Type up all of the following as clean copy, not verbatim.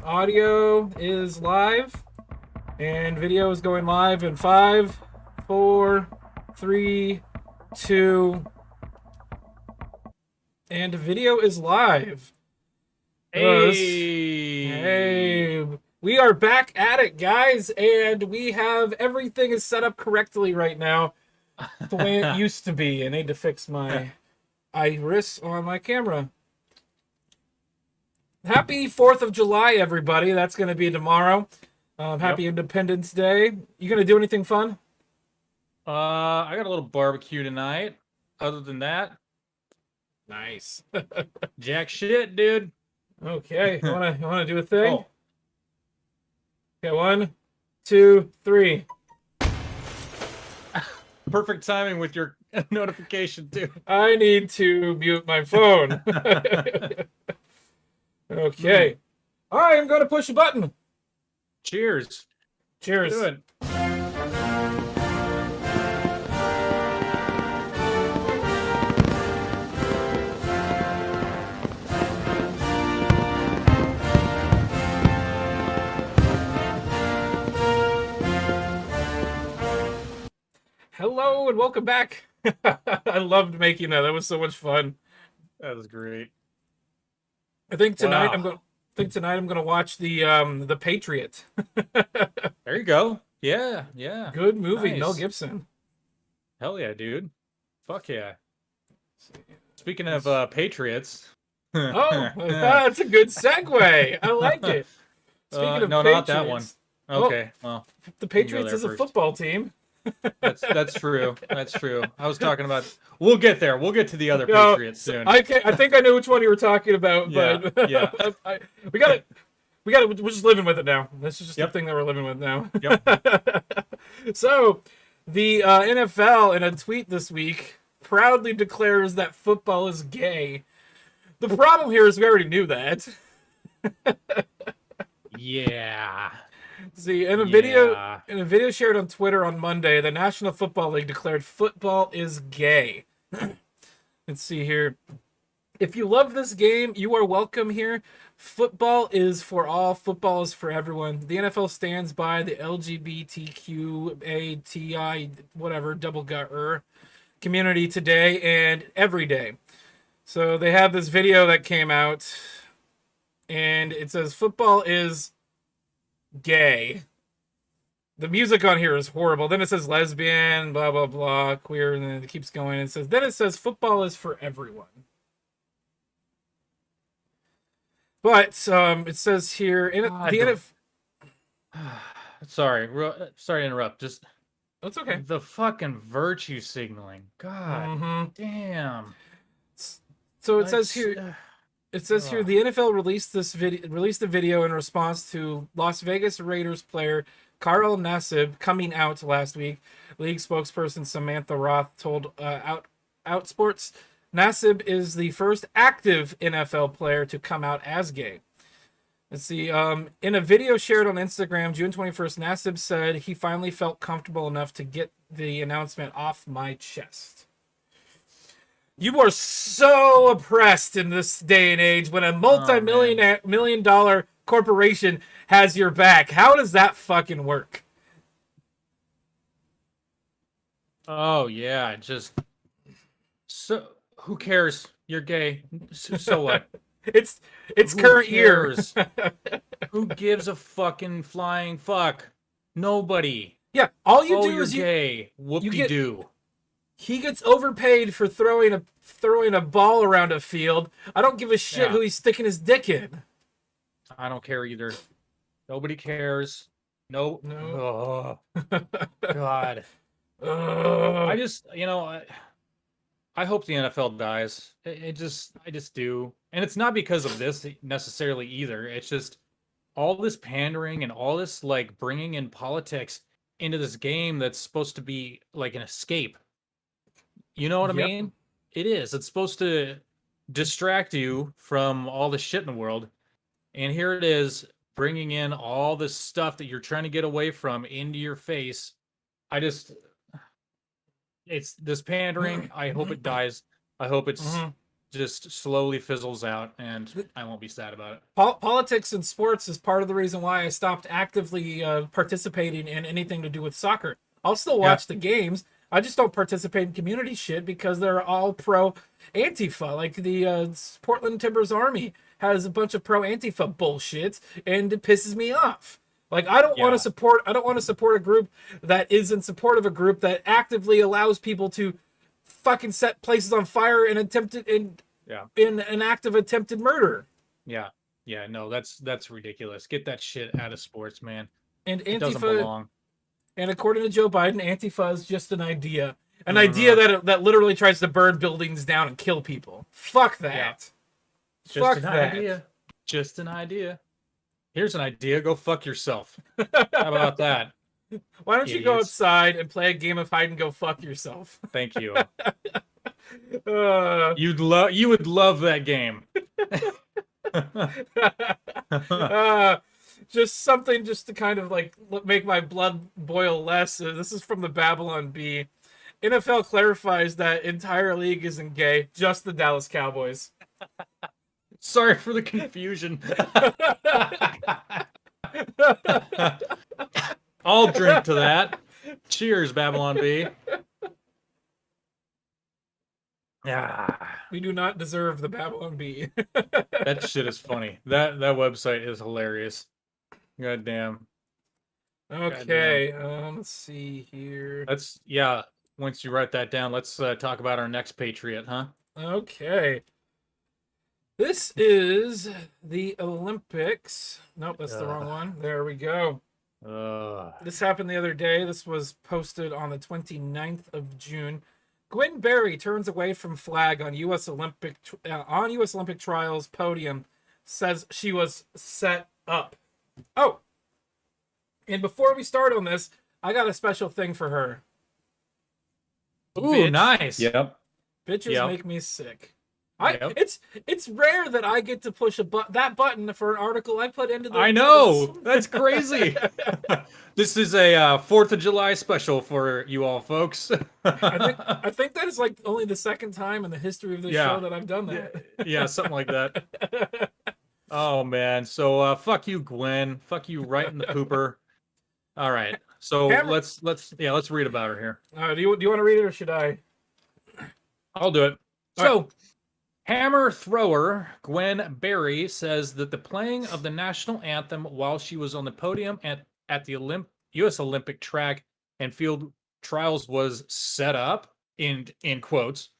audio is live, and video is going live in 5, 4, 3, 2, and video is live. Hey, We are back at it, guys, and we have everything is set up correctly right now, the way it used to be. I need to fix my iris on my camera. Happy 4th of July, everybody. That's going to be tomorrow. Happy Independence Day. You going to do anything fun? I got a little barbecue tonight. Other than that, Nice. jack shit, dude. Okay, you wanna do a thing? Oh, Okay, 1, 2, 3. perfect timing with your notification too. I need to mute my phone. Okay. I'm going to push a button. Cheers. Cheers. Do it. Hello and welcome back. I loved making that. That was so much fun. That was great. I think tonight Wow. I'm gonna watch the Patriot. There you go. Yeah. Good movie, Nice. Mel Gibson. Hell yeah, dude. Fuck yeah. Speaking of Patriots. Oh, that's a good segue. I like it. Speaking of no, Patriots, not that one. Okay, well, the can go Patriots there is a first. football team. That's true. That's true. I was talking about. We'll get there. We'll get to the other No, Patriots soon. I think I know which one you were talking about, Yeah, but yeah. we got it. We're just living with it now. This is just the thing that we're living with now. Yep. So, the NFL in a tweet this week proudly declares that football is gay. The problem here is we already knew that. Yeah. See, in a Yeah. video shared on Twitter on Monday, the National Football League declared football is gay. Let's see here. If you love this game, you are welcome here. Football is for all. Football is for everyone. The NFL stands by the LGBTQATI whatever double gut community today and every day. So they have this video that came out, and it says football is gay. The music on here is horrible. Then it says lesbian, blah blah blah, queer, and then it keeps going. And then it says football is for everyone. But it says here in God, the NFL. Sorry to interrupt. Just That's okay. the fucking virtue signaling. God damn. So it says here. It says here the NFL released the video in response to Las Vegas Raiders player Carl Nassib coming out last week. League spokesperson Samantha Roth told Outsports Nassib is the first active NFL player to come out as gay. Let's see. In a video shared on Instagram, June 21st, Nassib said he finally felt comfortable enough to get the announcement off my chest. You are so oppressed in this day and age when a multi-million dollar corporation has your back. How does that fucking work? Oh yeah, just so who cares? You're gay. So what? It's Who current cares? year. Who gives a fucking flying fuck? Nobody. Yeah, all you do you're is gay. Whoop-de-doo. He gets overpaid for throwing a ball around a field. I don't give a shit who he's sticking his dick in. I don't care either. Nobody cares. No. Oh, God. I just, I hope the NFL dies. I just do. And it's not because of this necessarily either. It's just all this pandering and all this like bringing in politics into this game that's supposed to be like an escape. You know what I mean? It is. It's supposed to distract you from all the shit in the world. And here it is, bringing in all this stuff that you're trying to get away from into your face. It's this pandering. I hope it dies. I hope it's just slowly fizzles out, and I won't be sad about it. Politics and sports is part of the reason why I stopped actively participating in anything to do with soccer. I'll still watch the games. I just don't participate in community shit because they're all pro Antifa. Like the Portland Timbers Army has a bunch of pro Antifa bullshit, and it pisses me off. Like I don't want to support. I don't want to support a group that is in support of a group that actively allows people to fucking set places on fire and in an act of attempted murder. Yeah. No, that's ridiculous. Get that shit out of sports, man. And Antifa it doesn't belong. And according to Joe Biden, Antifa is just an idea idea that literally tries to burn buildings down and kill people. Fuck that. Yeah. Fuck that. Idea. Just an idea. Here's an idea. Go fuck yourself. How about that? Why don't you go outside and play a game of hide and go fuck yourself? Thank you. You would love that game. Just something just to kind of like make my blood boil less. This is from the Babylon Bee. NFL clarifies that entire league isn't gay, just the Dallas Cowboys. Sorry for the confusion. I'll drink to that. Cheers, Babylon Bee. Yeah. We do not deserve the Babylon Bee. That shit is funny. That website is hilarious. God damn. Okay, let's see here. Once you write that down, let's talk about our next Patriot, huh? Okay. This is the Olympics. Nope, that's the wrong one. There we go. This happened the other day. This was posted on the 29th of June. Gwen Berry turns away from flag on U.S. Olympic trials podium. Says she was set up. Oh, and before we start on this, I got a special thing for her. Ooh, bitch. Nice. Yep. Bitches make me sick. It's rare that I get to push that button for an article I put into the. I know, that's crazy. This is a 4th of July special for you all, folks. I think that is like only the second time in the history of this show that I've done that. Yeah, something like that. Oh man, so fuck you, Gwen. Fuck you, right in the pooper. All right, so let's read about her here. Do you want to read it or should I? I'll do it. So. Hammer thrower Gwen Berry says that the playing of the national anthem while she was on the podium at the U.S. Olympic track and field trials was set up, in quotes.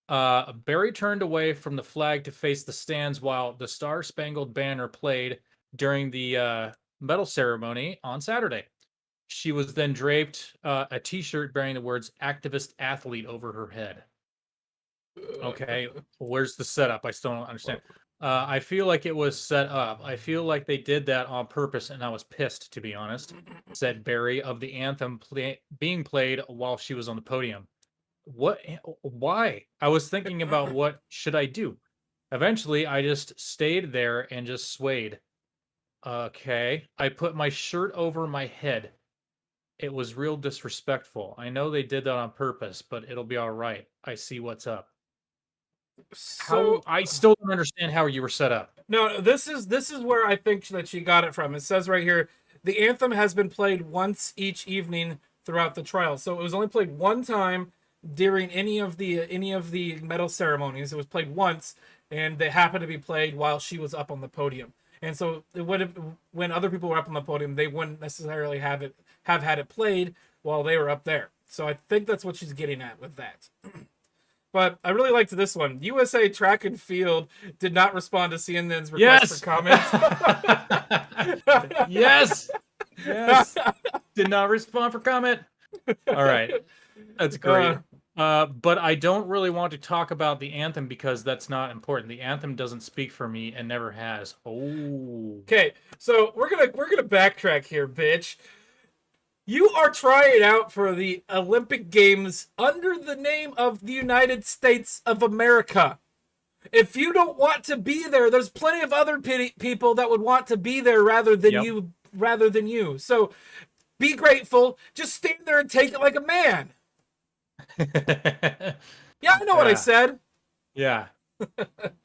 Berry turned away from the flag to face the stands while the Star-Spangled Banner played during the medal ceremony on Saturday. She was then draped a T-shirt bearing the words "activist athlete" over her head. Okay, where's the setup? I still don't understand. I feel like it was set up. I feel like they did that on purpose, and I was pissed, to be honest, said Berry of the anthem being played while she was on the podium. What? Why? I was thinking about what should I do. Eventually, I just stayed there and just swayed. Okay, I put my shirt over my head. It was real disrespectful. I know they did that on purpose, but it'll be all right. I see what's up. So I still don't understand how you were set up. No, this is where I think that she got it from. It says right here, the anthem has been played once each evening throughout the trial. So it was only played one time during any of the medal ceremonies. It was played once, and they happened to be played while she was up on the podium. And so when other people were up on the podium, they wouldn't necessarily have had it played while they were up there. So I think that's what she's getting at with that. But I really liked this one. USA Track and Field did not respond to CNN's request for comments. Yes. Did not respond for comment. All right. That's great. But I don't really want to talk about the anthem because that's not important. The anthem doesn't speak for me and never has. Oh. Okay, so we're gonna backtrack here, bitch. You are trying out for the Olympic Games under the name of the United States of America. If you don't want to be there, there's plenty of other people that would want to be there rather than you. So be grateful. Just stand there and take it like a man. Yeah, I know what I said. Yeah.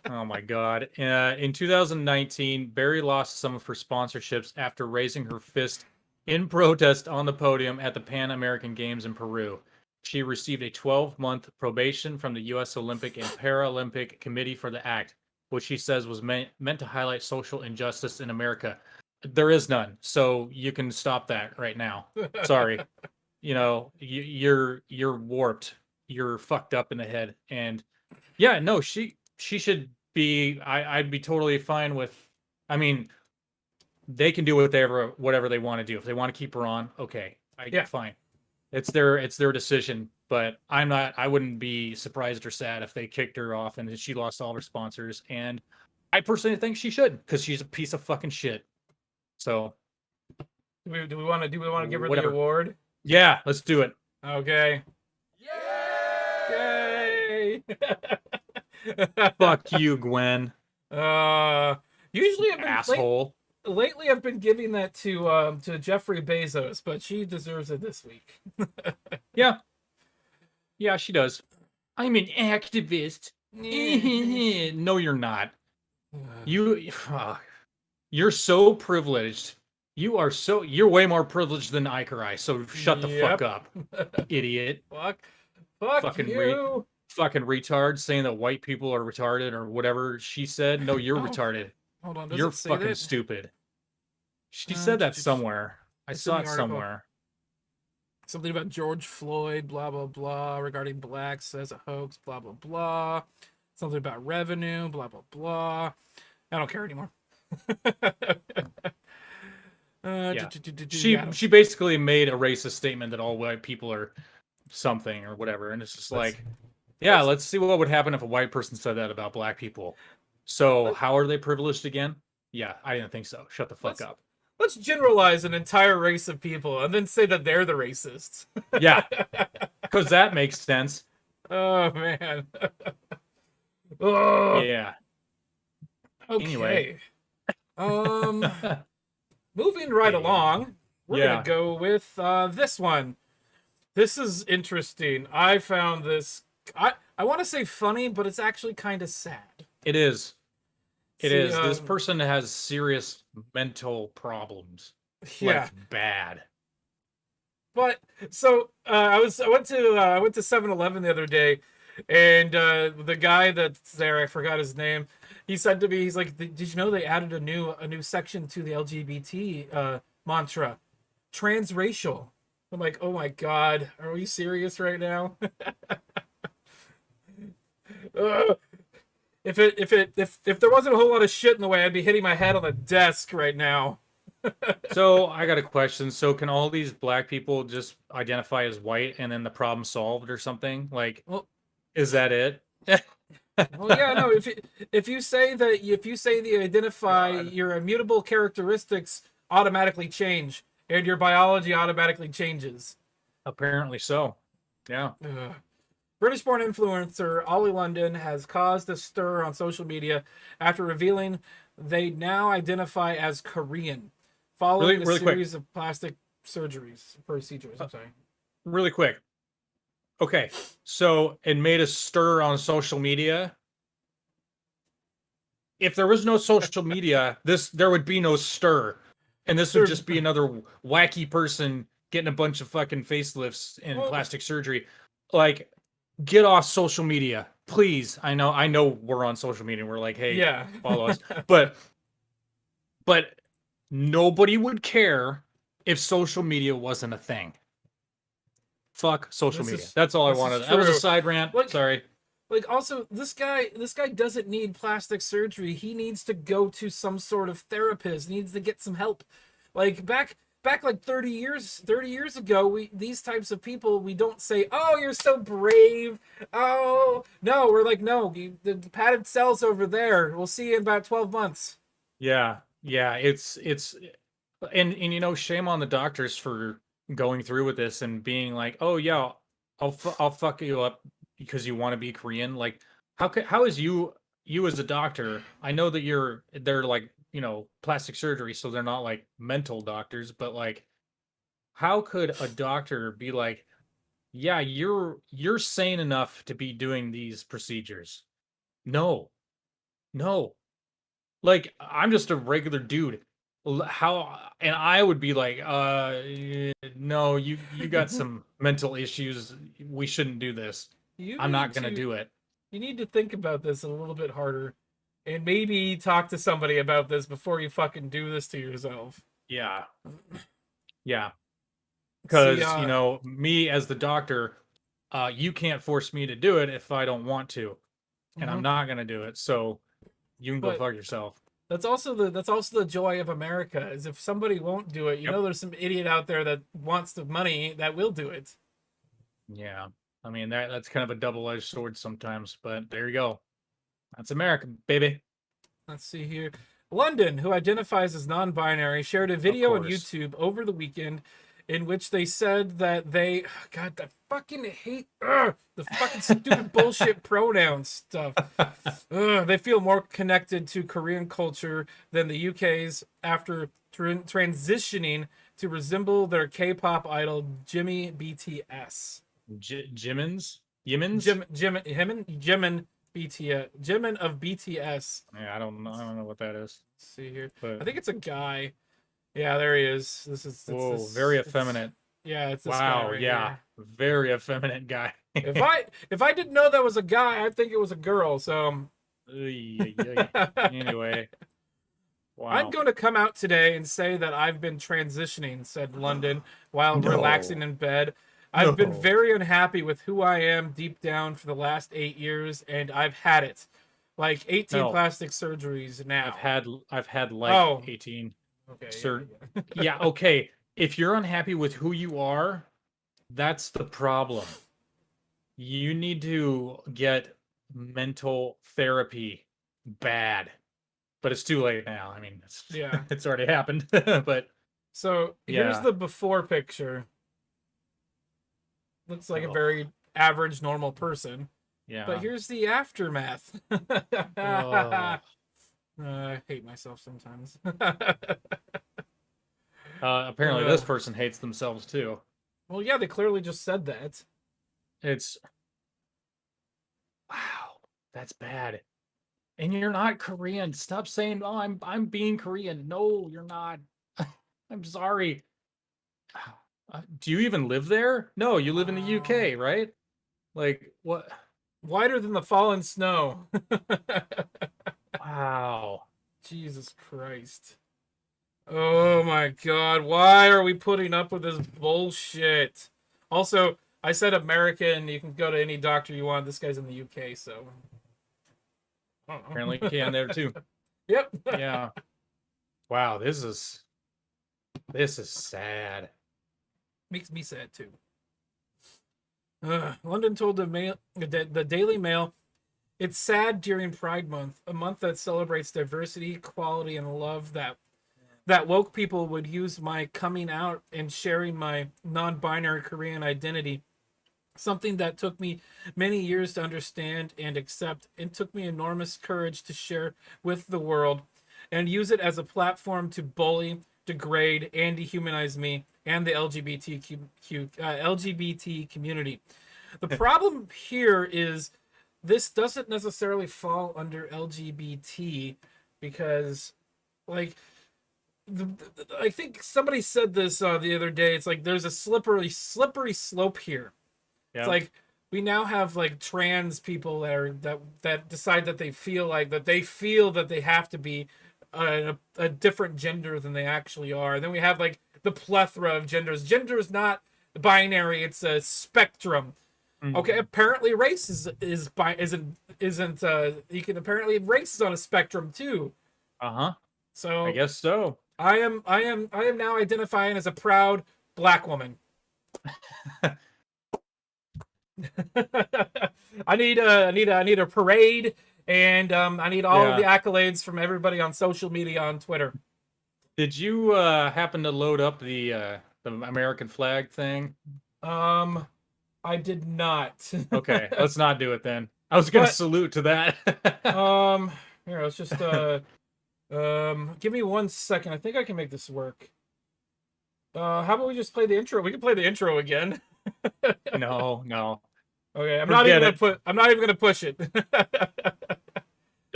Oh my God. In 2019, Barry lost some of her sponsorships after raising her fist in protest on the podium at the Pan American Games in Peru. She received a 12-month probation from the U.S. Olympic and Paralympic Committee for the act, which she says was meant to highlight social injustice in America. There is none, so you can stop that right now. Sorry. You're warped. You're fucked up in the head. And yeah, no, she should be. I'd be totally fine with. I mean, they can do whatever they want to do. If they want to keep her on, okay, fine. It's their decision. But I'm not. I wouldn't be surprised or sad if they kicked her off and she lost all her sponsors. And I personally think she should, because she's a piece of fucking shit. So, do we want to give her the award? Yeah, let's do it. Okay. Yay! Fuck you, Gwen. Usually I've been asshole. Lately I've been giving that to Jeffrey Bezos, but she deserves it this week. Yeah, she does. I'm an activist. No, you're not. You're so privileged. You're way more privileged than Ikerai, so shut the fuck up, idiot. Fucking you. Fucking retard saying that white people are retarded or whatever she said. No, you're retarded. Hold on, you're fucking stupid. She said that somewhere. I saw it somewhere. Something about George Floyd, blah, blah, blah, regarding blacks as a hoax, blah, blah, blah. Something about revenue, blah, blah, blah. I don't care anymore. She basically made a racist statement that all white people are something or whatever, and it's just let's see what would happen if a white person said that about black people. So how are they privileged again? Yeah, I didn't think so. Shut the fuck up. Let's generalize an entire race of people and then say that they're the racists. Yeah, because that makes sense. Oh man. Oh yeah. Okay. Anyway. Moving right along, we're gonna go with this one. This is interesting. I found this. I want to say funny, but it's actually kind of sad. It is. It is. This person has serious mental problems. Yeah. Like bad. But so I went to 7-Eleven the other day, and the guy that's there, I forgot his name. He said to me, he's like, "Did you know they added a new section to the LGBT mantra, transracial?" I'm like, "Oh my god, are we serious right now?" If there wasn't a whole lot of shit in the way, I'd be hitting my head on the desk right now. So I got a question. So can all these black people just identify as white and then the problem solved or something? Like, is that it? Well, yeah, no. If you say they identify your immutable characteristics automatically change, and your biology automatically changes. Apparently so. Yeah. British-born influencer Ollie London has caused a stir on social media after revealing they now identify as Korean, following a series of plastic procedures. I'm sorry. Really quick. Okay, so it made a stir on social media. If there was no social media, there would be no stir, and this would just be another wacky person getting a bunch of fucking facelifts and plastic surgery. Like, get off social media, please. I know we're on social media. We're like, hey, follow us, but nobody would care if social media wasn't a thing. Fuck social media. That's all I wanted. That was a side rant. Sorry. Like, also, this guy doesn't need plastic surgery. He needs to go to some sort of therapist. He needs to get some help. Like back like 30 years ago, these types of people, we don't say, "Oh, you're so brave." Oh no, we're like, "No, the padded cell's over there. We'll see you in about 12 months." Yeah, it's and shame on the doctors for going through with this and being like, "Oh yeah, I'll fuck you up because you want to be Korean." Like, how is you as a doctor? I know that they're like, plastic surgery, so they're not like mental doctors, but like, how could a doctor be like, "Yeah, you're sane enough to be doing these procedures. No, no. Like, I'm just a regular dude. How, and I would be like, no, you got some mental issues. We shouldn't do this. You I'm need not gonna to do it. you need to think about this a little bit harder, and maybe talk to somebody about this before you fucking do this to yourself. Yeah, yeah. See, Because, me as the doctor, you can't force me to do it if I don't want to, and I'm not gonna do it. So you can go but fuck yourself. that's also the joy of America, is if somebody won't do it, Yep. there's some idiot out there that wants the money that will do it. Yeah. I mean, that's kind of a double-edged sword sometimes, but there you go. That's America, baby. Let's see here. London, who identifies as non-binary, shared a video on YouTube over the weekend in which they said that they, God, I fucking hate the fucking stupid bullshit pronoun stuff. They feel more connected to Korean culture than the UK's after transitioning to resemble their K-pop idol Jimmy BTS. Jimin's? Jimin BTS. Jimin of BTS. Yeah, I don't know what that is. Let's see here. But... I think it's a guy. Yeah, there he is. Whoa, very effeminate. Yeah, it's this wow, guy right yeah, here. very effeminate guy. if I didn't know that was a guy, I'd think it was a girl. So anyway, wow. I'm going to come out today and say that I've been transitioning, said London, while relaxing in bed. I've been very unhappy with who I am deep down for the last 8 years, and I've had it. Like 18 plastic surgeries now. I've had like 18. Okay. Yeah, okay. If you're unhappy with who you are, that's the problem. You need to get mental therapy bad. But it's too late now. I mean, it's already happened. But so here's the before picture. Looks like a very average, normal person. Yeah. But here's the aftermath. I hate myself sometimes. Apparently this person hates themselves too. Well, yeah, they clearly just said that. Wow, that's bad. And you're not Korean. Stop saying, "Oh, I'm being Korean." No, you're not. I'm sorry. Do you even live there? No, you live in the UK, right? Like, what? Whiter than the fallen snow. Wow. Jesus Christ. Oh my God. Why are we putting up with this bullshit? Also, I said American. You can go to any doctor you want. This guy's in the UK, so. Apparently you can there too. Yep. Yeah. Wow, this is sad. Makes me sad too. London told the Daily Mail, "It's sad during Pride Month, a month that celebrates diversity, equality, and love that woke people would use my coming out and sharing my non-binary Korean identity. Something that took me many years to understand and accept, and took me enormous courage to share with the world and use it as a platform to bully, degrade, and dehumanize me and the LGBT community. The problem here is this doesn't necessarily fall under LGBT because, like, I think somebody said this the other day. It's like there's a slippery slope here. Yep. It's like we now have like trans people that decide that they feel that they have to be a different gender than they actually are. And then we have like the plethora of genders. Gender is not binary; it's a spectrum. Mm-hmm. Okay, apparently race isn't. You can apparently race is on a spectrum too. So I guess so. I am now identifying as a proud Black woman. I need a parade, and I need all of the accolades from everybody on social media on Twitter. Did you happen to load up the American flag thing? I did not. Okay, let's not do it then. I was gonna salute to that. Here, let's just give me 1 second. I think I can make this work. How about we just play the intro? We can play the intro again. No. Okay, I'm not even gonna push it.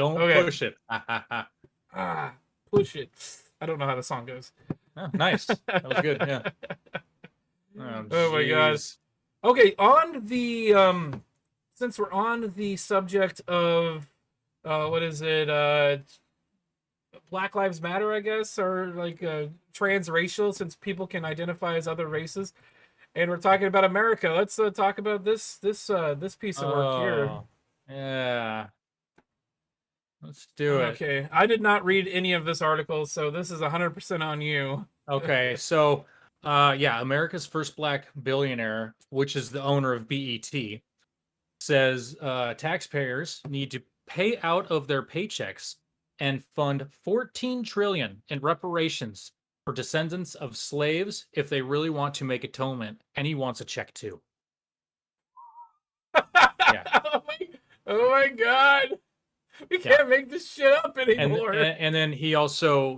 Don't push it. Push it. I don't know how the song goes. Oh, nice. That was good. Yeah. Oh my god. Okay, on the since we're on the subject of what is it? Black Lives Matter, I guess, or like transracial, since people can identify as other races. And we're talking about America. Let's talk about this piece of work here. Yeah. Let's do it. Okay, I did not read any of this article, so this is 100% on you. Okay, so yeah, America's first black billionaire, which is the owner of BET, says taxpayers need to pay out of their paychecks and fund 14 trillion in reparations for descendants of slaves if they really want to make atonement, and he wants a check too. Yeah. Oh my god. We can't make this shit up anymore. And then he also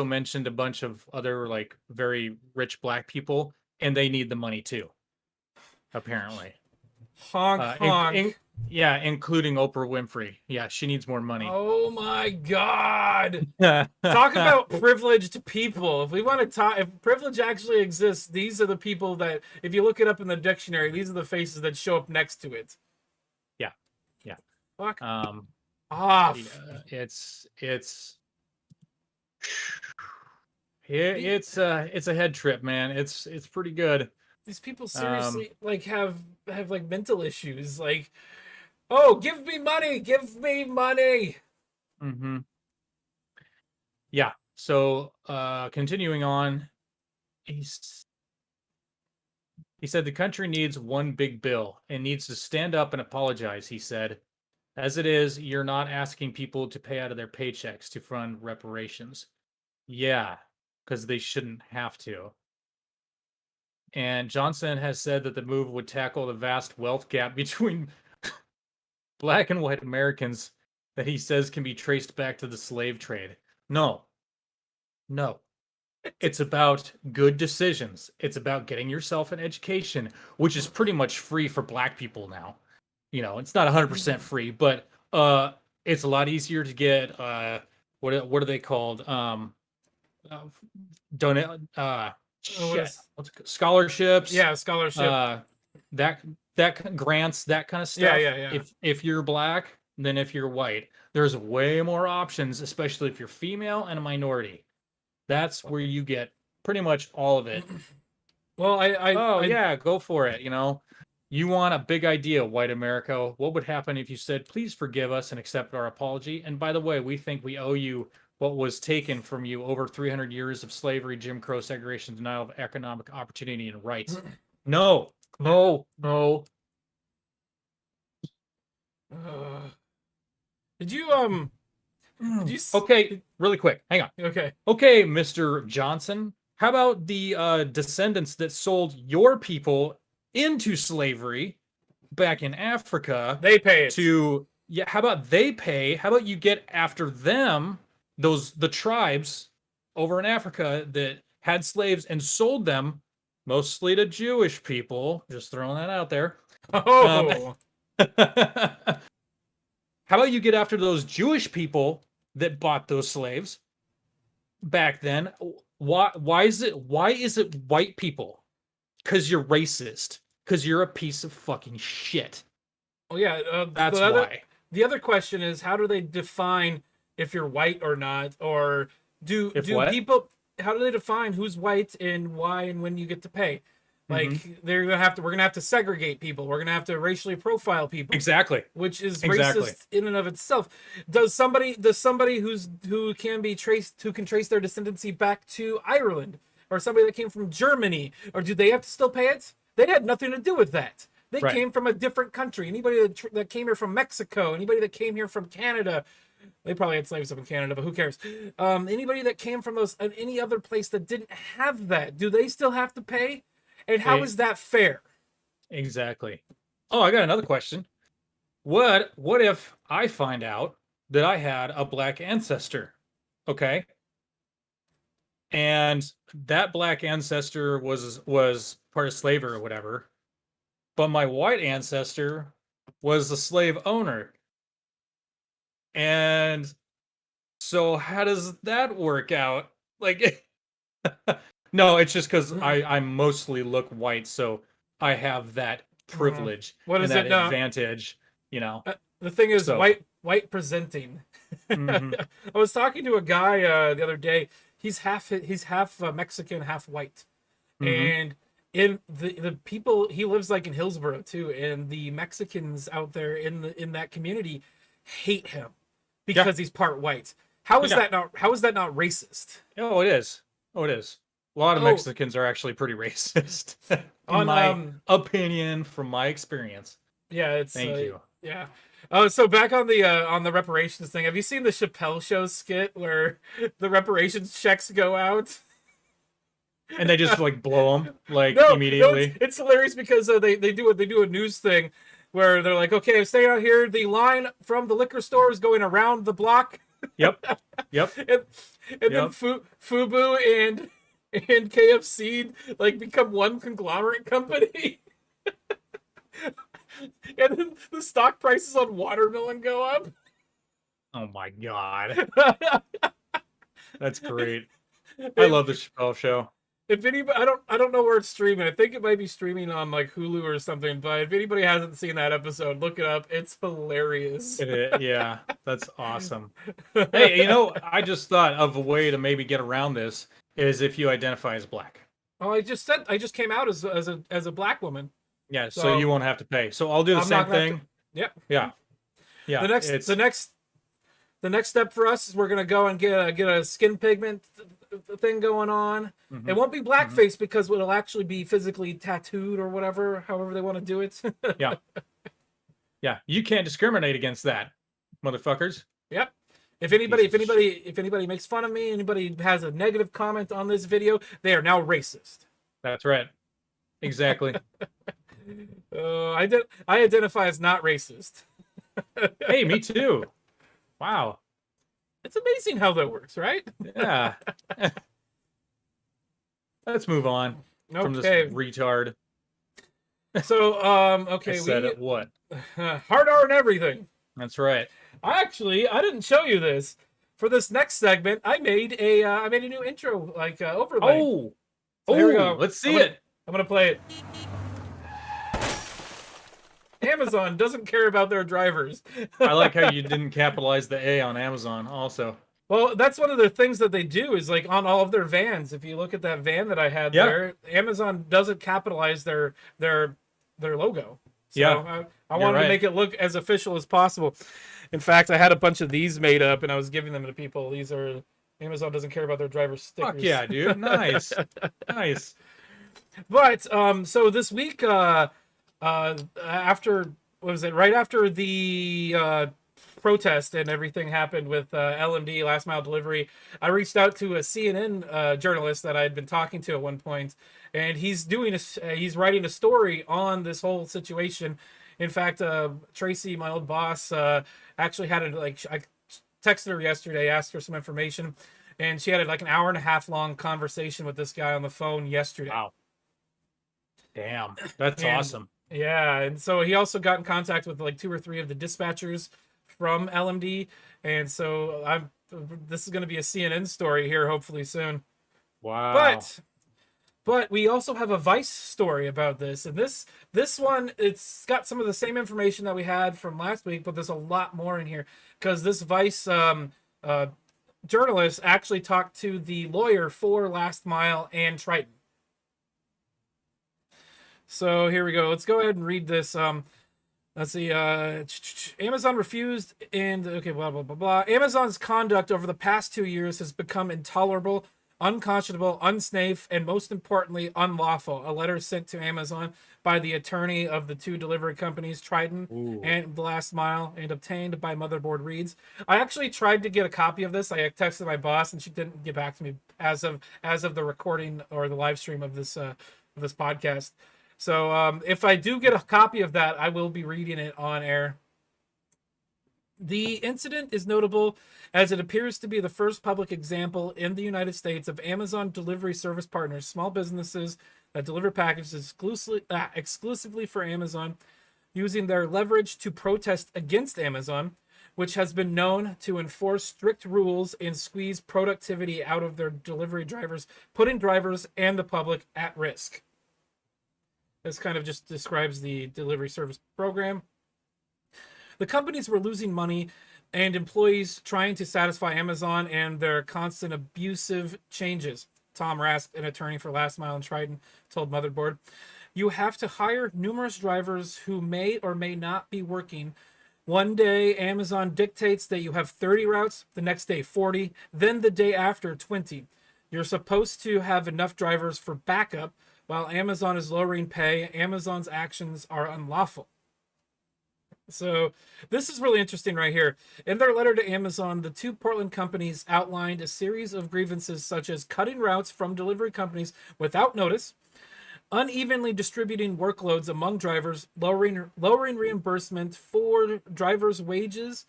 mentioned a bunch of other like very rich black people, and they need the money too, apparently. Honk. Yeah, including Oprah Winfrey. Yeah, she needs more money. Oh my god. Talk about privileged people. If we want to talk, if privilege actually exists, these are the people that, if you look it up in the dictionary, these are the faces that show up next to it. Yeah. Fuck. Off. It's a head trip, man. It's pretty good. These people seriously like have like mental issues. Like, oh, give me money. Mm-hmm. Yeah. So continuing on, he said the country needs one big bill and needs to stand up and apologize. He said, as it is, you're not asking people to pay out of their paychecks to fund reparations. Yeah, because they shouldn't have to. And Johnson has said that the move would tackle the vast wealth gap between black and white Americans that he says can be traced back to the slave trade. No. It's about good decisions. It's about getting yourself an education, which is pretty much free for black people now. You know, it's not 100% free, but it's a lot easier to get what are they called? Scholarships. Yeah, scholarship. That grants, that kind of stuff. Yeah. If you're black than if you're white, there's way more options, especially if you're female and a minority. That's where you get pretty much all of it. Well, yeah, go for it. You know, you want a big idea, white America. What would happen if you said, please forgive us and accept our apology? And by the way, we think we owe you what was taken from you over 300 years of slavery, Jim Crow, segregation, denial of economic opportunity and rights. No. Did you Okay, really quick. Hang on. Okay, Mr. Johnson. How about the descendants that sold your people into slavery back in Africa? They pay it. How about they pay? How about you get after them, the tribes over in Africa that had slaves and sold them, mostly to Jewish people. Just throwing that out there. Oh. How about you get after those Jewish people that bought those slaves back then? Why is it white people? Because you're racist. Because you're a piece of fucking shit. Oh yeah, that's why. The other question is, how do they define if you're white or not? Or people? How do they define who's white and why and when you get to pay? Like we're gonna have to segregate people. We're gonna have to racially profile people. Exactly. Which is racist in and of itself. Does somebody who can trace their descendancy back to Ireland, or somebody that came from Germany, or do they have to still pay it? They had nothing to do with that. They came from a different country. Anybody that came here from Mexico, anybody that came here from Canada, they probably had slaves up in Canada, but who cares? Anybody that came from any other place that didn't have that, do they still have to pay? And how is that fair? Exactly. Oh, I got another question. What if I find out that I had a black ancestor? Okay. And that black ancestor was part of slavery or whatever, but my white ancestor was a slave owner. And so how does that work out? Like, no, it's just because I mostly look white, so I have that privilege What and is that it now? advantage, you know. The thing is, So, white presenting. mhm, I was talking to a guy the other day. He's half Mexican, half white, mhm, and in the people he lives like in Hillsborough too, and the Mexicans out there in that community hate him yeah, because he's part white. yeah. How is that not racist? Oh, it is. Oh, it is. A lot of Oh, Mexicans are actually pretty racist, in on my opinion, from my experience. yeah, it's Thank you. yeah. Oh, so back on the reparations thing. Have you seen the Chappelle Show skit where the reparations checks go out? And they just like blow them like No, immediately. it's hilarious because they do a news thing where they're like, okay, I'm staying out here. The line from the liquor store is going around the block, Yep. Yep. and, then Yep. Fubu and KFC like become one conglomerate company, and then the stock prices on watermelon go up. Oh my god. That's great. I love the Chappelle show. If anybody, I don't know where it's streaming. I think it might be streaming on like Hulu or something. But if anybody hasn't seen that episode, look it up. It's hilarious. Yeah, that's awesome. Hey, you know, I just thought of a way to maybe get around this is if you identify as black. Oh, I just came out as a black woman. Yeah, so you So won't have to pay. So I'll do the I'm same not gonna have thing. to. Yep. Yeah. Yeah. The next step for us is we're gonna go and get a skin pigment thing going on. Mhm, It won't be mhm. blackface because it'll actually be physically tattooed or whatever, however they want to do it. Yeah. Yeah. You can't discriminate against that, motherfuckers. Yep. If Pieces of shit. anybody makes fun of me, anybody has a negative comment on this video, they are now racist. That's right. Exactly. I identify as not racist. Hey, me too. Wow. It's amazing how that works, right? Yeah. Let's move on from this Okay. retard. So I okay, said it. What? hard R and everything. That's right. I didn't show you this. For this next segment, I made a new intro like overlay. Oh, So here we go. Let's see it. I'm gonna play it. Amazon doesn't care about their drivers. I like how you didn't capitalize the A on Amazon also. Well, that's one of the things that they do is like on all of their vans. If you look at that van that I had there, Amazon doesn't capitalize their logo. So Yeah. I wanted to make it look as official as possible. In fact, I had a bunch of these made up and I was giving them to people. These are Amazon doesn't care about their driver stickers. Fuck yeah, dude. Nice. Nice. But so this week after what was it? Right after the protest and everything happened with LMD, last mile delivery, I reached out to a CNN journalist that I had been talking to at one point, and he's writing a story on this whole situation. In fact, Tracy, my old boss, actually had I texted her yesterday, asked her some information, and she had like an hour and a half long conversation with this guy on the phone yesterday. Wow. Damn, that's awesome. Yeah, and so he also got in contact with like 2 or 3 of the dispatchers from LMD, and so this is going to be a CNN story here hopefully soon. Wow. But we also have a Vice story about this, and this one, it's got some of the same information that we had from last week, but there's a lot more in here because this Vice journalist actually talked to the lawyer for Last Mile and Triton. So here we go. Let's go ahead and read this. Let's see. Amazon refused and okay, blah blah blah blah. Amazon's conduct over the past 2 years has become intolerable, unconscionable, unsafe, and most importantly, unlawful. A letter sent to Amazon by the attorney of the 2 delivery companies, Triton and The Last Mile, and obtained by Motherboard reads. I actually tried to get a copy of this. I texted my boss, and she didn't get back to me as of the recording or the live stream of this podcast. So if I do get a copy of that, I will be reading it on air. The incident is notable as it appears to be the first public example in the United States of Amazon delivery service partners, small businesses that deliver packages exclusively for Amazon, using their leverage to protest against Amazon, which has been known to enforce strict rules and squeeze productivity out of their delivery drivers, putting drivers and the public at risk. This kind of just describes the delivery service program. The companies were losing money and employees trying to satisfy Amazon and their constant abusive changes. Tom Rask, an attorney for Last Mile and Triton, told Motherboard. You have to hire numerous drivers who may or may not be working. One day, Amazon dictates that you have 30 routes, the next day 40, then the day after 20. You're supposed to have enough drivers for backup. While Amazon is lowering pay, Amazon's actions are unlawful. So this is really interesting right here. In their letter to Amazon, the two Portland companies outlined a series of grievances such as cutting routes from delivery companies without notice, unevenly distributing workloads among drivers, lowering reimbursement for drivers' wages,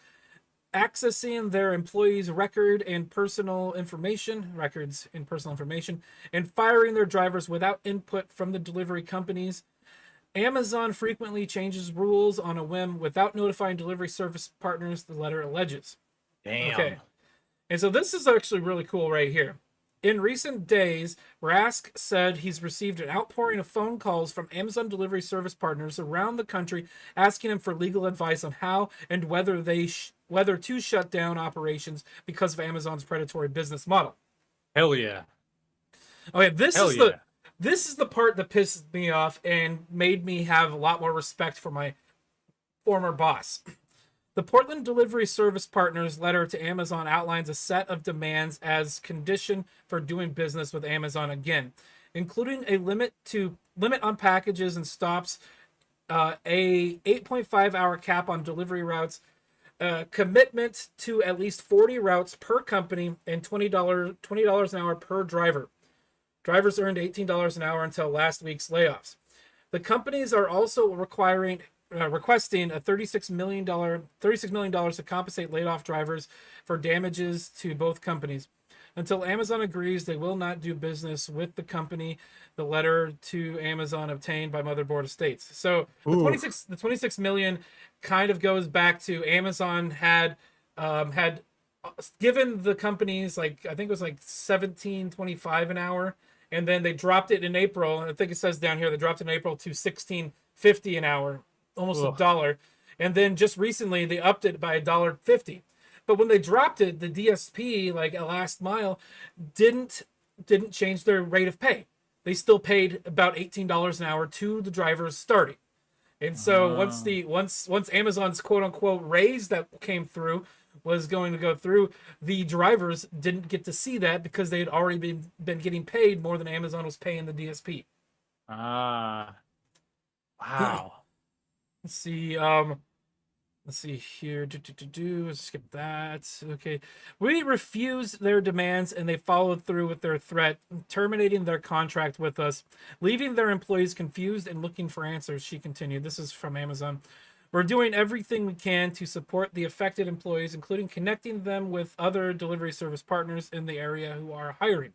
accessing their employees' records in personal information, and firing their drivers without input from the delivery companies. Amazon frequently changes rules on a whim without notifying delivery service partners, the letter alleges. Damn. Okay. And so this is actually really cool right here. In recent days, Rask said he's received an outpouring of phone calls from Amazon delivery service partners around the country asking him for legal advice on how and whether to shut down operations because of Amazon's predatory business model. Hell yeah. Okay, this is the part that pisses me off and made me have a lot more respect for my former boss. The Portland Delivery Service Partners letter to Amazon outlines a set of demands as condition for doing business with Amazon again, including a limit on packages and stops, a 8.5-hour cap on delivery routes, commitment to at least 40 routes per company, and $20 an hour per driver. Drivers earned $18 an hour until last week's layoffs. The companies are also requesting a $36 million to compensate laid-off drivers for damages to both companies. Until Amazon agrees, they will not do business with the company. The letter to Amazon obtained by Motherboard states. So the 26 million kind of goes back to Amazon had given the companies I think it was like $17.25 an hour, and then they dropped it in April. I think it says down here they dropped it in April to $16.50 an hour. Almost $1, and then just recently they upped it by $1.50. But when they dropped it, the DSP, like a Last Mile, didn't change their rate of pay. They still paid about $18 an hour to the drivers starting. And so once Amazon's quote unquote raise that came through was going to go through, the drivers didn't get to see that because they had already been getting paid more than Amazon was paying the DSP. Wow. Let's see here. Let's skip that. Okay. We refused their demands and they followed through with their threat, terminating their contract with us, leaving their employees confused and looking for answers, she continued. This is from Amazon. We're doing everything we can to support the affected employees, including connecting them with other delivery service partners in the area who are hiring.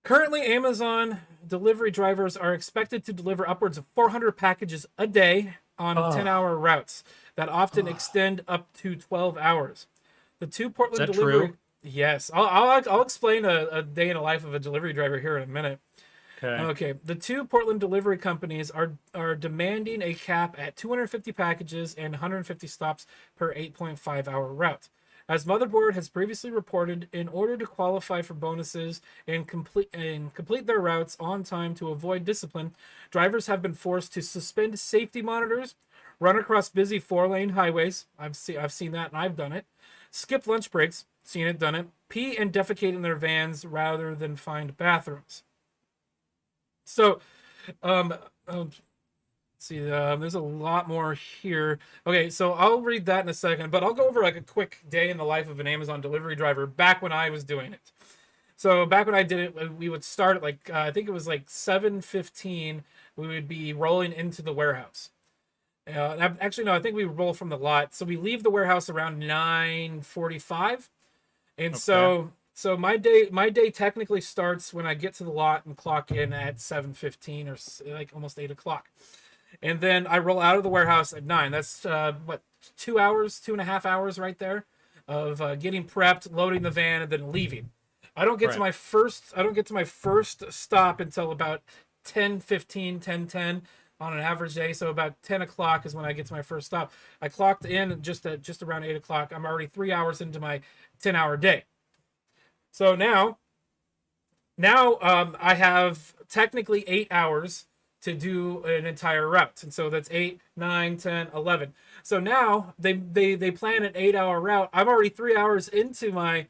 Currently, Amazon delivery drivers are expected to deliver upwards of 400 packages a day on 10-hour routes that often extend up to 12 hours. The two Portland delivery... True? Yes. I'll explain a day in the life of a delivery driver here in a minute. Okay. The two Portland delivery companies are demanding a cap at 250 packages and 150 stops per 8.5-hour route. As Motherboard has previously reported, in order to qualify for bonuses and complete their routes on time to avoid discipline, drivers have been forced to suspend safety monitors, run across busy 4-lane highways. I've seen that and I've done it. Skip lunch breaks, seen it, done it. Pee and defecate in their vans rather than find bathrooms. So, see, there's a lot more here. Okay, so I'll read that in a second, but I'll go over like a quick day in the life of an Amazon delivery driver back when I was doing it. So back when I did it, we would start at like, I think it was like 7:15, we would be rolling into the warehouse. Actually, no, I think we roll from the lot. So we leave the warehouse around 9:45. And so my day technically starts when I get to the lot and clock in at 7:15 or like almost 8 o'clock. and then I roll out of the warehouse at 9. That's what, 2 hours, 2.5 hours right there of getting prepped, loading the van, and then leaving. I don't get to my first stop until about 10:15, 10:10 on an average day. So about 10 o'clock is when I get to my first stop. I clocked in just around 8 o'clock. I'm already 3 hours into my 10-hour day. So now I have technically 8 hours to do an entire route. And so that's 8, 9, 10, 11. So now they plan an 8-hour route. I'm already 3 hours into my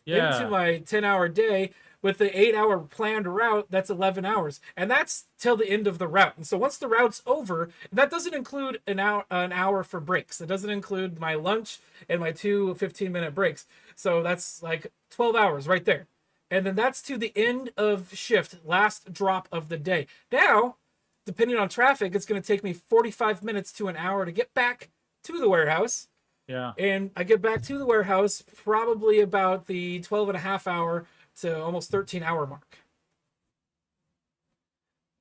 10-hour day. With the 8-hour planned route, that's 11 hours. And that's till the end of the route. And so once the route's over, that doesn't include an hour for breaks. It doesn't include my lunch and my 2 15-minute breaks. So that's like 12 hours right there. And then that's to the end of shift, last drop of the day. Now, depending on traffic, it's going to take me 45 minutes to an hour to get back to the warehouse. Yeah. And I get back to the warehouse probably about the 12.5-hour to almost 13-hour mark.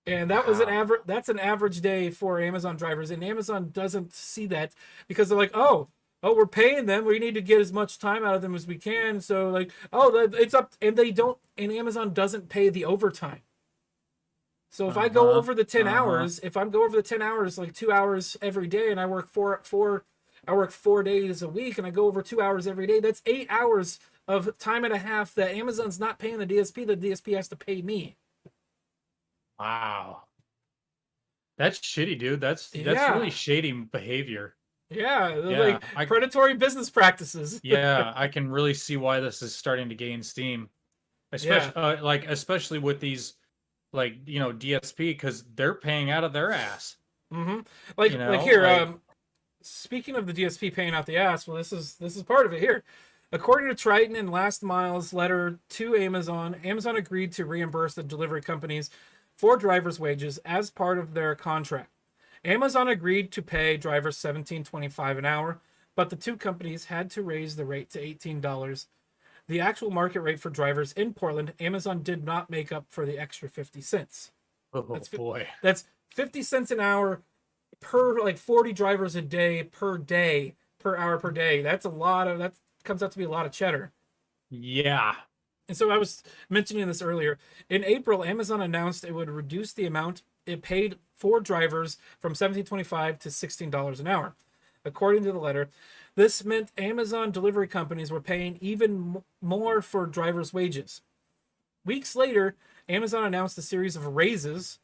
And that was that's an average day for Amazon drivers. And Amazon doesn't see that because they're like, oh, we're paying them. We need to get as much time out of them as we can. So like, it's up. And Amazon doesn't pay the overtime. So if I go over the 10 hours, like 2 hours every day, and I work 4 days a week, and I go over 2 hours every day, that's 8 hours of time and a half that Amazon's not paying the DSP. The DSP has to pay me. Wow. That's shitty, dude. That's really shady behavior. Yeah, predatory business practices. Yeah, I can really see why this is starting to gain steam. Especially with these DSP, because they're paying out of their ass. Mm-hmm. Speaking of the DSP paying out the ass, well, this is part of it here. According to Triton and Last Mile's letter to Amazon agreed to reimburse the delivery companies for drivers' wages as part of their contract. Amazon agreed to pay drivers $17.25 an hour, but the two companies had to raise the rate to $18. The actual market rate for drivers in Portland, Amazon did not make up for the extra 50 cents. Oh, boy. That's 50 cents an hour per 40 drivers a day, per hour per day. That comes out to be a lot of cheddar. Yeah. And so I was mentioning this earlier. In April, Amazon announced it would reduce the amount it paid for drivers from $17.25 to $16 an hour. According to the letter, this meant Amazon delivery companies were paying even more for drivers' wages. Weeks later, Amazon announced a series of raises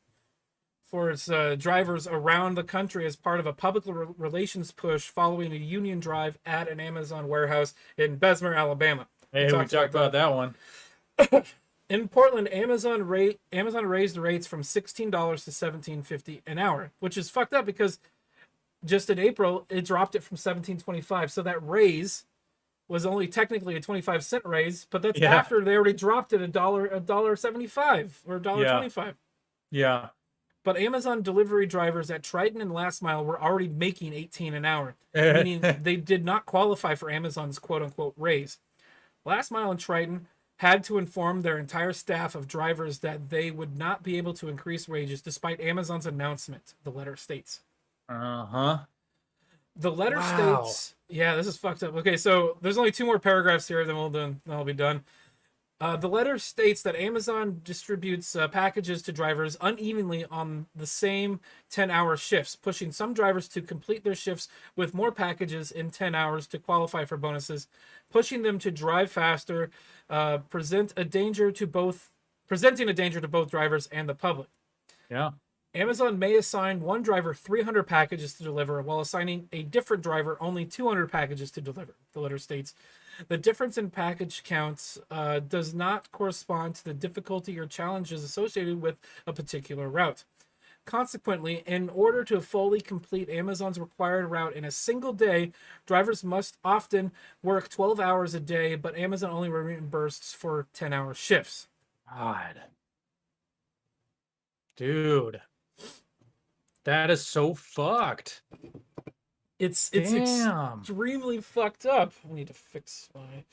for its drivers around the country as part of a public relations push following a union drive at an Amazon warehouse in Bessemer, Alabama. Hey, we talked about that one. In Portland, Amazon raised the rates from $16 to $17.50 an hour, which is fucked up because just in April, it dropped it from $17.25. So that raise was only technically a 25-cent raise, but that's after they already dropped it $1.75 or $1.25. Yeah. But Amazon delivery drivers at Triton and Last Mile were already making $18 an hour, meaning they did not qualify for Amazon's quote-unquote raise. Last Mile and Triton had to inform their entire staff of drivers that they would not be able to increase wages despite Amazon's announcement, the letter states. Uh-huh. The letter states... Yeah, this is fucked up. Okay, so there's only 2 more paragraphs here, then I'll be done. The letter states that Amazon distributes packages to drivers unevenly on the same 10-hour shifts, pushing some drivers to complete their shifts with more packages in 10 hours to qualify for bonuses, pushing them to drive faster, presenting a danger to both drivers and the public. Yeah. Amazon may assign one driver 300 packages to deliver while assigning a different driver only 200 packages to deliver, the letter states. The difference in package counts does not correspond to the difficulty or challenges associated with a particular route. Consequently, in order to fully complete Amazon's required route in a single day, drivers must often work 12 hours a day, but Amazon only reimburses for 10-hour shifts. God. Dude. That is so fucked. It's extremely fucked up. I need to fix my...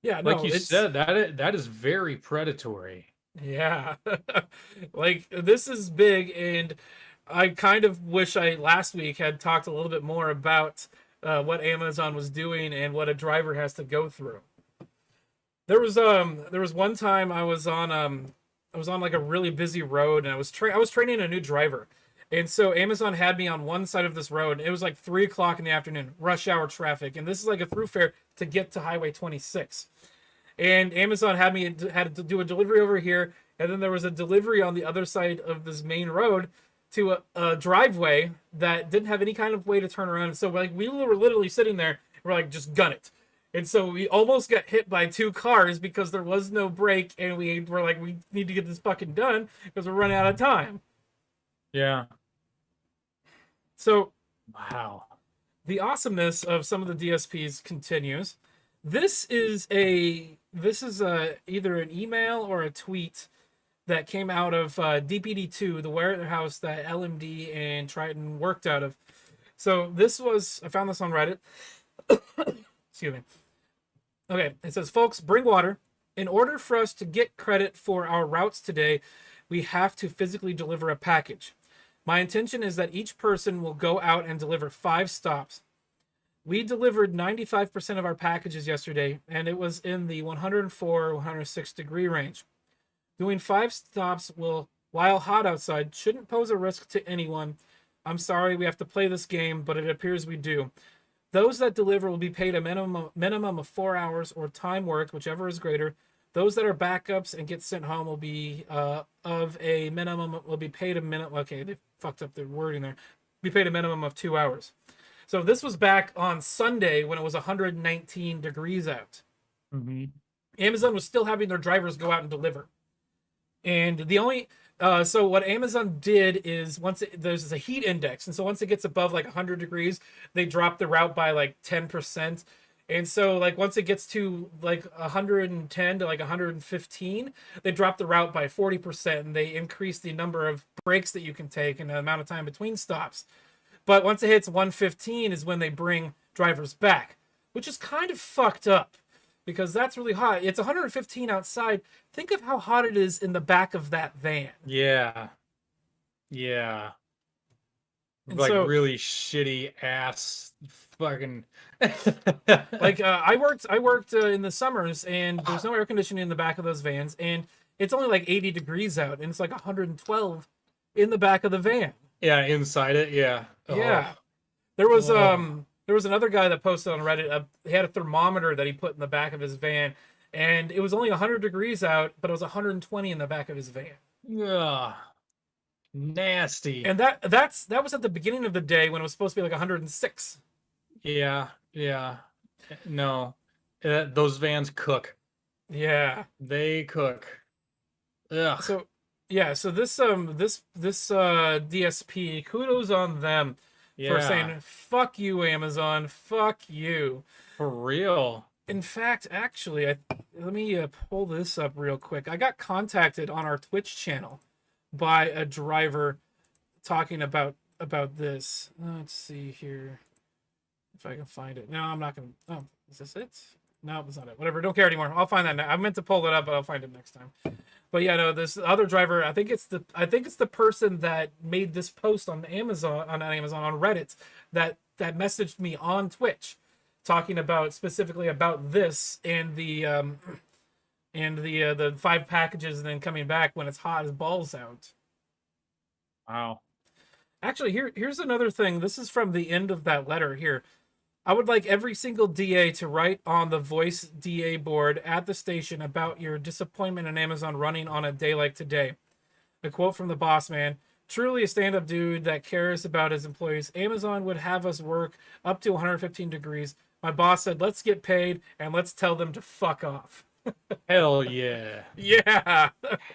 Yeah, no, like you said, that is very predatory. Yeah. Like, this is big, and I kind of wish I last week had talked a little bit more about what Amazon was doing and what a driver has to go through. There was one time I was on like a really busy road, and I was training a new driver. And so Amazon had me on one side of this road. It was like 3 o'clock in the afternoon, rush hour traffic. And this is like a thoroughfare to get to Highway 26. And Amazon had to do a delivery over here. And then there was a delivery on the other side of this main road to a driveway that didn't have any kind of way to turn around. And so like we were literally sitting there. We're like, just gun it. And so we almost got hit by 2 cars because there was no brake. And we were like, we need to get this fucking done because we're running out of time. Yeah. So, wow. The awesomeness of some of the DSPs continues. This is either an email or a tweet that came out of DPD2, the warehouse that LMD and Triton worked out of. So I found this on Reddit. Excuse me. Okay, it says, folks, bring water. In order for us to get credit for our routes today, we have to physically deliver a package. My intention is that each person will go out and deliver 5 stops. We delivered 95% of our packages yesterday, and it was in the 104, 106 degree range. Doing 5 stops while hot outside shouldn't pose a risk to anyone. I'm sorry we have to play this game, but it appears we do. Those that deliver will be paid a minimum of 4 hours or time worked, whichever is greater. Those that are backups and get sent home will be of a minimum, will be paid a minimum. Okay, they fucked up the wording there. Be paid a minimum of 2 hours. So this was back on Sunday when it was 119 degrees out. Mm-hmm. Amazon was still having their drivers go out and deliver. And the only, so what Amazon did is there's a heat index. And so once it gets above like 100 degrees, they drop the route by like 10%. And so like once it gets to like 110 to like 115, they drop the route by 40% and they increase the number of breaks that you can take and the amount of time between stops. But once it hits 115 is when they bring drivers back, which is kind of fucked up because that's really hot. It's 115 outside. Think of how hot it is in the back of that van. Yeah. Yeah. And like so, really shitty ass fucking like I worked in the summers and there's no air conditioning in the back of those vans and it's only like 80 degrees out and it's like 112 in the back of the van. Yeah, inside it. Yeah. Yeah. There was another guy that posted on Reddit. He had a thermometer that he put in the back of his van, and it was only 100 degrees out, but it was 120 in the back of his van. Yeah. Nasty. And that was at the beginning of the day when it was supposed to be like 106. Yeah. Yeah. No. Those vans cook. Yeah. They cook. Ugh. So yeah, so this DSP, kudos on them for saying fuck you, Amazon, fuck you. For real. In fact, actually, let me pull this up real quick. I got contacted on our Twitch channel by a driver talking about this. Let's see here if I can find it. No, I'm not gonna. Oh, is this it? No, that's not it. Whatever. Don't care anymore. I'll find that now. I meant to pull it up, but I'll find it next time. But yeah, no, this other driver, I think it's the person that made this post on Amazon, on Reddit, that messaged me on Twitch, talking about specifically about this and the 5 packages and then coming back when it's hot as balls out. Wow. Actually, here's another thing. This is from the end of that letter here. I would like every single DA to write on the voice DA board at the station about your disappointment in Amazon running on a day like today. A quote from the boss man. Truly a stand-up dude that cares about his employees. Amazon would have us work up to 115 degrees. My boss said, let's get paid and let's tell them to fuck off. Hell yeah. Yeah.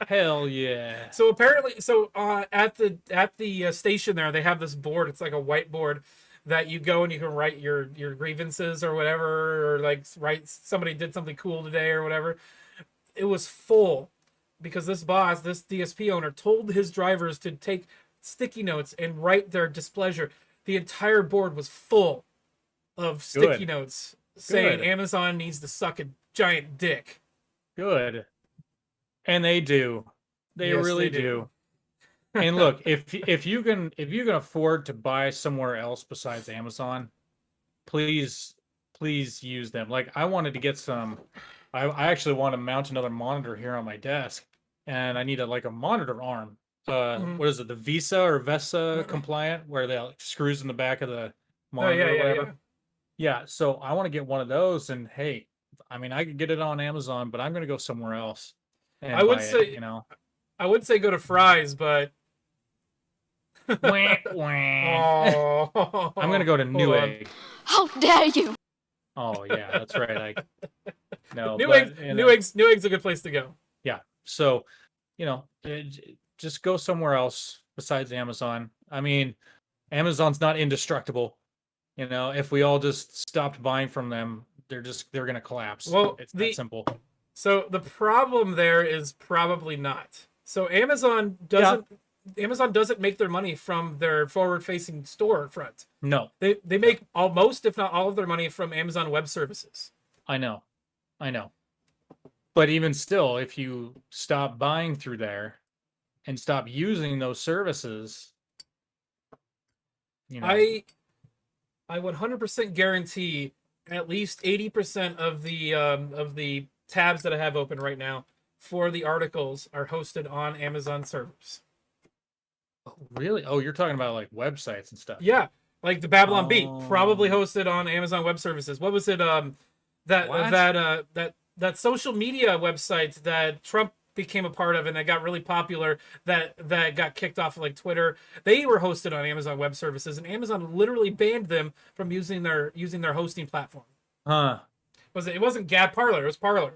Hell yeah. So apparently, at the station there, they have this board. It's like a whiteboard that you go and you can write your grievances or whatever, or like write somebody did something cool today or whatever. It was full because this DSP owner told his drivers to take sticky notes and write their displeasure. The entire board was full of sticky notes saying Amazon needs to suck a giant dick. Good. And they do. They really do. And look, if you can afford to buy somewhere else besides Amazon, please use them. Like I wanted to get some. I actually want to mount another monitor here on my desk, and I need a monitor arm. What is it? The Vesa compliant, where they screws in the back of the monitor or whatever. Yeah. So I want to get one of those, and hey, I mean I could get it on Amazon, but I'm going to go somewhere else. And I would say, I would say go to Fry's, but wah, wah. Oh, I'm going to go to Newegg. How dare you? Oh yeah, that's right. Newegg's a good place to go. Yeah. So, just go somewhere else besides Amazon. I mean, Amazon's not indestructible. If we all just stopped buying from them, they're going to collapse. Well, it's that simple. So the problem there is probably not. So Amazon doesn't make their money from their forward-facing storefront. No. They make most, if not all, of their money from Amazon Web Services. I know. But even still, if you stop buying through there and stop using those services, I 100% guarantee at least 80% of the tabs that I have open right now for the articles are hosted on Amazon servers. Oh, really? Oh, you're talking about like websites and stuff. Yeah, like the Babylon Bee, probably hosted on Amazon Web Services. What was it? That social media website that Trump became a part of and that got really popular, that got kicked off of like Twitter. They were hosted on Amazon Web Services, and Amazon literally banned them from using their hosting platform. Huh. It wasn't Gab Parler, it was Parler.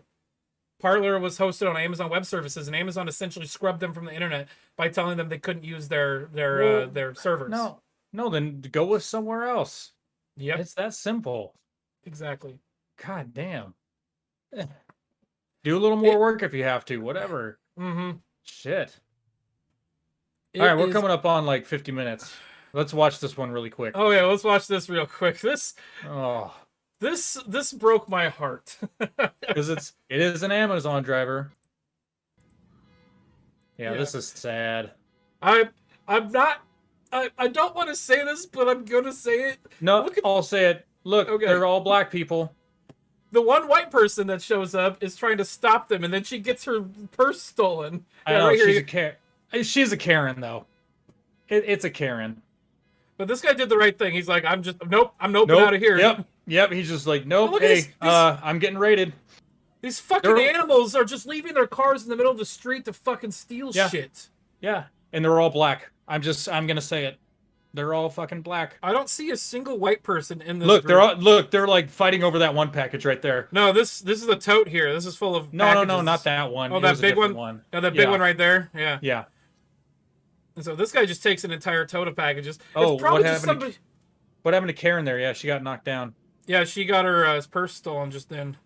Parler was hosted on Amazon Web Services, and Amazon essentially scrubbed them from the internet by telling them they couldn't use their servers. No, then go with somewhere else. Yep. It's that simple. Exactly. God damn. Do a little more work if you have to, whatever. Mm-hmm. Shit. All right, we're coming up on like 50 minutes. Let's watch this one really quick. Oh yeah, let's watch this real quick. This broke my heart. Because it is an Amazon driver. Yeah, this is sad. I'm not. I don't want to say this, but I'm gonna say it. No, I'll say it. Look, they're all black people. The one white person that shows up is trying to stop them, and then she gets her purse stolen. I know, right, she's a Karen, though. It's a Karen. But this guy did the right thing. He's like, I'm noping out of here. Yep. He's just like, nope. Hey, I'm getting raided. These fucking animals are just leaving their cars in the middle of the street to fucking steal shit. Yeah, and they're all black. I'm gonna say it. They're all fucking black. I don't see a single white person in this. Look, they're like fighting over that one package right there. No, this is a tote here. This is full of packages. No, not that one. Oh, that big one. No, that big one right there. Yeah. Yeah. And so this guy just takes an entire tote of packages. Oh, what happened to Karen there? Yeah, she got knocked down. Yeah, she got her purse stolen just then.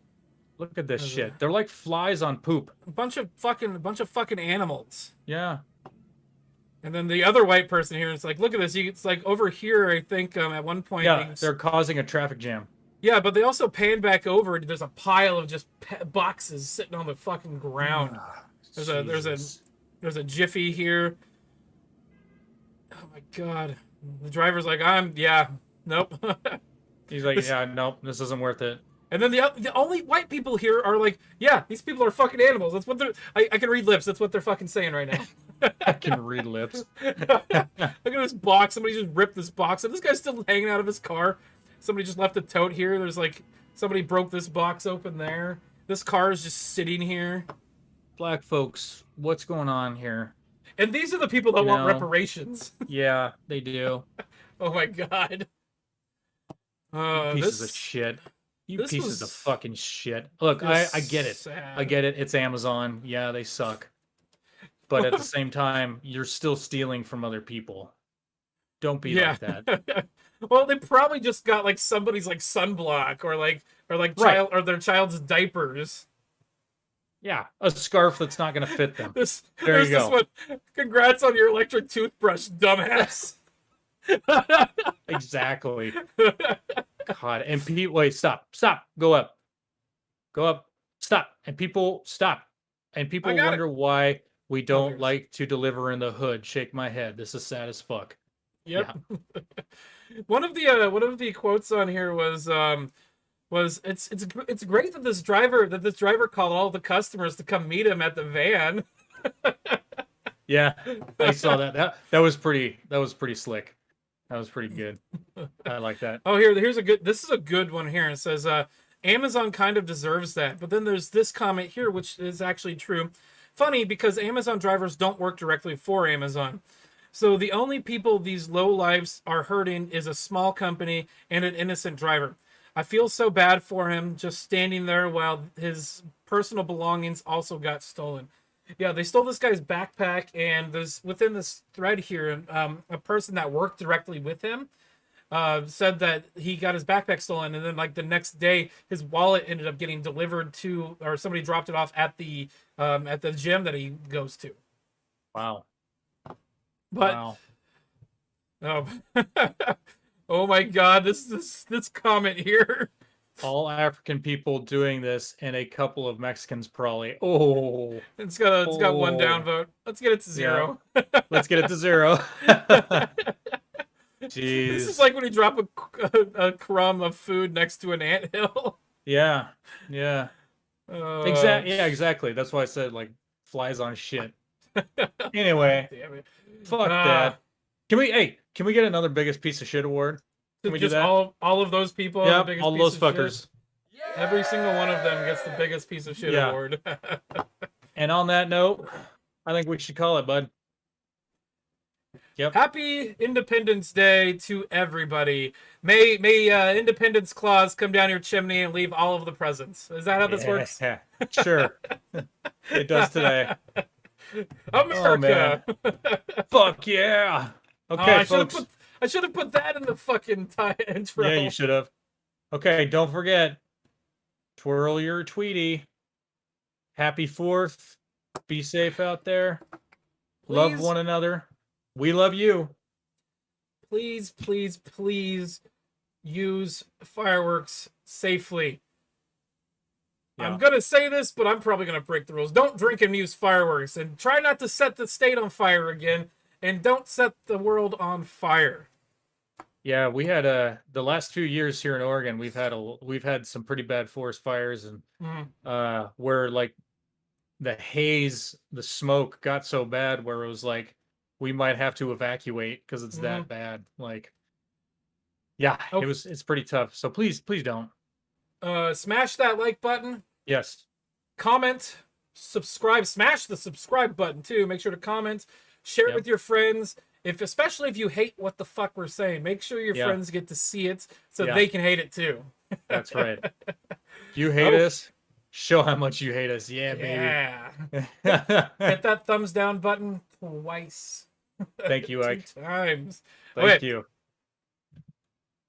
Look at this shit. They're like flies on poop. A bunch of fucking animals. Yeah. And then the other white person here is like, look at this. It's like over here, I think, at one point. Yeah, they're causing a traffic jam. Yeah, but they also pan back over. There's a pile of just boxes sitting on the fucking ground. There's a Jiffy here. Oh my god. The driver's like, nope. He's like, nope, this isn't worth it. And then the only white people here are like, yeah, these people are fucking animals. That's what they're. I can read lips. That's what they're fucking saying right now. I can read lips. Look at this box. Somebody just ripped this box up. This guy's still hanging out of his car. Somebody just left a tote here. There's like somebody broke this box open there. This car is just sitting here. Black folks, what's going on here? And these are the people that want reparations. Yeah, they do. Oh my god. Pieces of shit. You pieces of fucking shit. Look, I get it. Sad. I get it. It's Amazon. Yeah, they suck. But at the same time, you're still stealing from other people. Don't be like that. Well, they probably just got like somebody's like sunblock or their child's diapers. Yeah, a scarf that's not going to fit them. There you go. Congrats on your electric toothbrush, dumbass. Exactly. God, and wait, stop, go up, stop, and people stop, and people wonder why We don't like to deliver in the hood. Shake my head. This is sad as fuck. Yep. Yeah. One of the quotes on here was it's great that this driver called all the customers to come meet him at the van. Yeah, I saw that. That was pretty slick. That was pretty good. I like that. Oh, this is a good one here. It says Amazon kind of deserves that. But then there's this comment here, which is actually true. Funny, because Amazon drivers don't work directly for Amazon. So the only people these low lives are hurting is a small company and an innocent driver. I feel so bad for him just standing there while his personal belongings also got stolen. Yeah, they stole this guy's backpack, and there's within this thread here, a person that worked directly with him said that he got his backpack stolen, and then like the next day, his wallet ended up getting delivered to, or somebody dropped it off at the gym that he goes to. Wow. But wow. Oh, oh my God! This comment here. All African people doing this, and a couple of Mexicans probably. Oh, it's got one downvote. Let's get it to 0. Yeah. Let's get it to 0. Jeez. This is like when you drop a crumb of food next to an anthill. Yeah. Yeah. Exactly. Yeah. Exactly. That's why I said like flies on shit. Anyway, damn it. Fuck that. Can we get another biggest piece of shit award? Can we do that? All of those people. Yeah, the all those fuckers. Yeah. Every single one of them gets the biggest piece of shit award. And on that note, I think we should call it, bud. Yep. Happy Independence Day to everybody. May Independence Claus come down your chimney and leave all of the presents. Is that how this works? Yeah, sure. It does today. America. Oh, fuck yeah. Okay, folks. I should have put that in the fucking intro. Yeah, you should have. Okay, don't forget. Twirl your Tweety. Happy 4th. Be safe out there. Please. Love one another. We love you. Please, please, please use fireworks safely. Yeah. I'm going to say this, but I'm probably going to break the rules. Don't drink and use fireworks, and try not to set the state on fire again, and don't set the world on fire. Yeah, we had the last few years here in Oregon, we've had some pretty bad forest fires, and where like the haze, the smoke got so bad where it was like we might have to evacuate because it's that bad. Like, yeah, it's pretty tough. So please don't. Smash that like button. Yes. Comment, subscribe, smash the subscribe button too. Make sure to comment, share it with your friends. Especially if you hate what the fuck we're saying, make sure your friends get to see it so they can hate it too. That's right. If you hate us, show how much you hate us. Yeah, baby. Hit that thumbs down button twice. Thank you, Ike. 2 times. Thank you.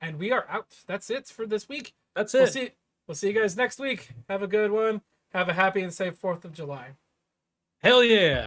And we are out. That's it for this week. That's it. We'll see you guys next week. Have a good one. Have a happy and safe 4th of July. Hell yeah.